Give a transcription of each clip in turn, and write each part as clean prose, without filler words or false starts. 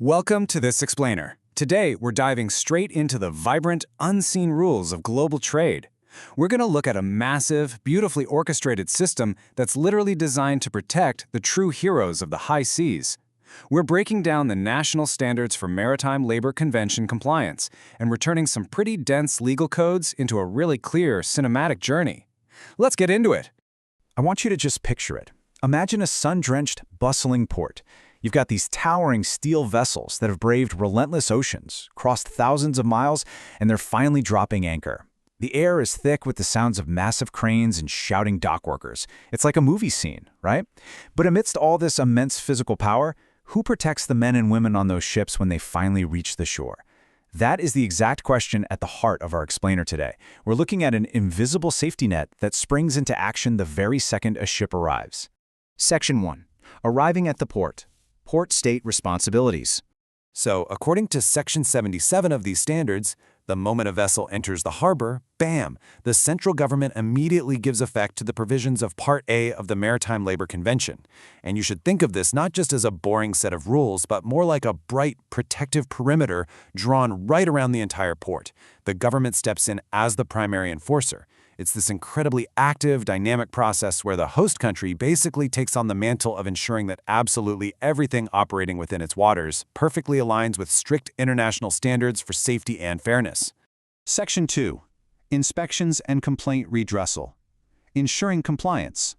Welcome to This Explainer. Today, we're diving straight into the vibrant, unseen rules of global trade. We're going to look at a massive, beautifully orchestrated system that's literally designed to protect the true heroes of the high seas. We're breaking down the national standards for maritime labor convention compliance and returning some pretty dense legal codes into a really clear cinematic journey. Let's get into it. I want you to just picture it. Imagine a sun-drenched, bustling port. You've got these towering steel vessels that have braved relentless oceans, crossed thousands of miles, and they're finally dropping anchor. The air is thick with the sounds of massive cranes and shouting dock workers. It's like a movie scene, right? But amidst all this immense physical power, who protects the men and women on those ships when they finally reach the shore? That is the exact question at the heart of our explainer today. We're looking at an invisible safety net that springs into action the very second a ship arrives. Section 1. Arriving at the port. Port state responsibilities. So, according to Section 77 of these standards, the moment a vessel enters the harbor, bam, the central government immediately gives effect to the provisions of Part A of the Maritime Labor Convention. And you should think of this not just as a boring set of rules, but more like a bright, protective perimeter drawn right around the entire port. The government steps in as the primary enforcer. It's this incredibly active, dynamic process where the host country basically takes on the mantle of ensuring that absolutely everything operating within its waters perfectly aligns with strict international standards for safety and fairness. Section 2. Inspections and complaint redressal. Ensuring compliance.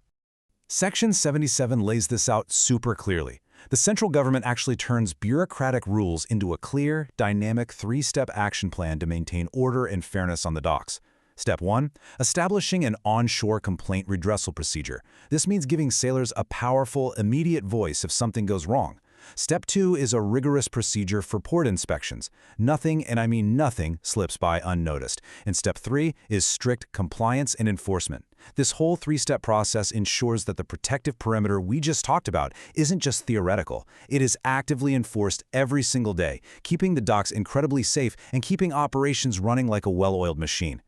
Section 77 lays this out super clearly. The central government actually turns bureaucratic rules into a clear, dynamic three-step action plan to maintain order and fairness on the docks. Step 1. Establishing an onshore complaint redressal procedure. This means giving sailors a powerful, immediate voice if something goes wrong. Step 2 is a rigorous procedure for port inspections. Nothing, and I mean nothing, slips by unnoticed. And Step 3 is strict compliance and enforcement. This whole three-step process ensures that the protective perimeter we just talked about isn't just theoretical. It is actively enforced every single day, keeping the docks incredibly safe and keeping operations running like a well-oiled machine.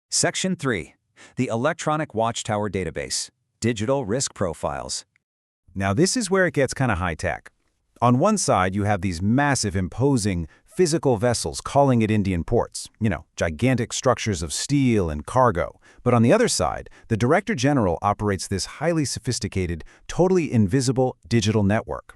Section 3. The Electronic Watchtower Database. Digital Risk Profiles. Now this is where it gets kind of high-tech. On one side, you have these massive, imposing, physical vessels calling at Indian ports. Gigantic structures of steel and cargo. But on the other side, the Director General operates this highly sophisticated, totally invisible digital network.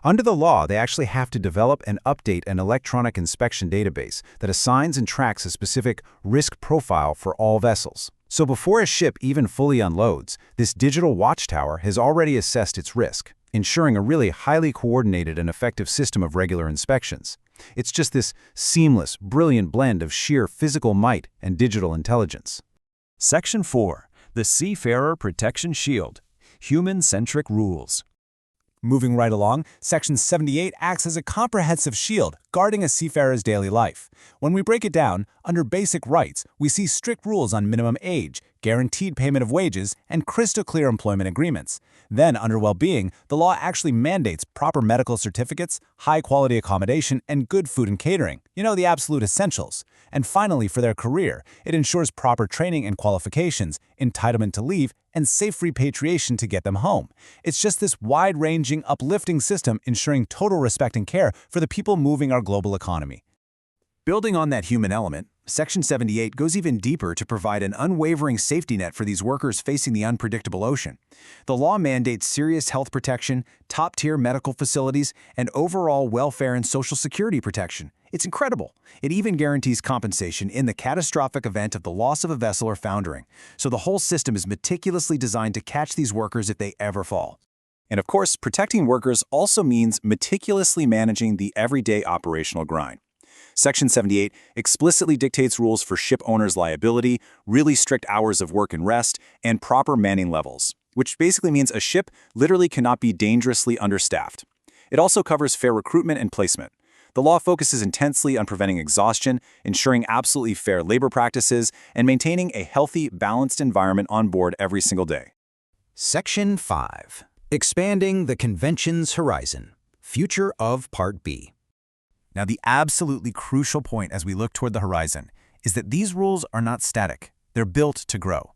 Under the law, they actually have to develop and update an electronic inspection database that assigns and tracks a specific risk profile for all vessels. So before a ship even fully unloads, this digital watchtower has already assessed its risk, ensuring a really highly coordinated and effective system of regular inspections. It's just this seamless, brilliant blend of sheer physical might and digital intelligence. Section 4. The Seafarer Protection Shield. Human-centric rules. Moving right along, Section 78 acts as a comprehensive shield guarding a seafarer's daily life. When we break it down, under basic rights, we see strict rules on minimum age, guaranteed payment of wages, and crystal-clear employment agreements. Then, under well-being, the law actually mandates proper medical certificates, high-quality accommodation, and good food and catering. The absolute essentials. And finally, for their career, it ensures proper training and qualifications, entitlement to leave, and safe repatriation to get them home. It's just this wide-ranging, uplifting system ensuring total respect and care for the people moving our global economy. Building on that human element, Section 78 goes even deeper to provide an unwavering safety net for these workers facing the unpredictable ocean. The law mandates serious health protection, top-tier medical facilities, and overall welfare and social security protection. It's incredible. It even guarantees compensation in the catastrophic event of the loss of a vessel or foundering. So the whole system is meticulously designed to catch these workers if they ever fall. And of course, protecting workers also means meticulously managing the everyday operational grind. Section 78 explicitly dictates rules for ship owners' liability, really strict hours of work and rest, and proper manning levels, which basically means a ship literally cannot be dangerously understaffed. It also covers fair recruitment and placement. The law focuses intensely on preventing exhaustion, ensuring absolutely fair labor practices, and maintaining a healthy, balanced environment on board every single day. Section 5. Expanding the Convention's Horizon. Future of Part B. Now, the absolutely crucial point as we look toward the horizon is that these rules are not static. They're built to grow.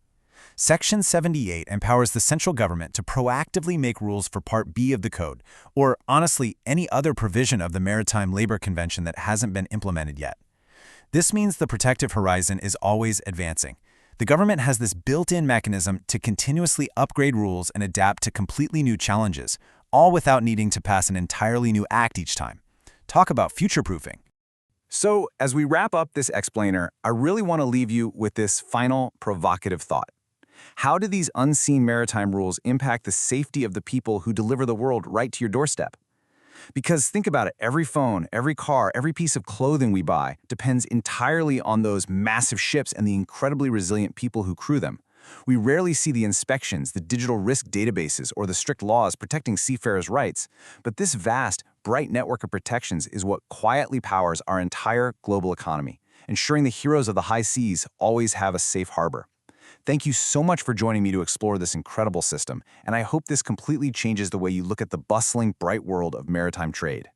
Section 78 empowers the central government to proactively make rules for Part B of the Code, or honestly, any other provision of the Maritime Labor Convention that hasn't been implemented yet. This means the protective horizon is always advancing. The government has this built-in mechanism to continuously upgrade rules and adapt to completely new challenges, all without needing to pass an entirely new act each time. Talk about future-proofing. So, as we wrap up this explainer, I really want to leave you with this final provocative thought. How do these unseen maritime rules impact the safety of the people who deliver the world right to your doorstep? Because think about it, every phone, every car, every piece of clothing we buy depends entirely on those massive ships and the incredibly resilient people who crew them. We rarely see the inspections, the digital risk databases, or the strict laws protecting seafarers' rights, but this vast, bright network of protections is what quietly powers our entire global economy, ensuring the heroes of the high seas always have a safe harbor. Thank you so much for joining me to explore this incredible system, and I hope this completely changes the way you look at the bustling, bright world of maritime trade.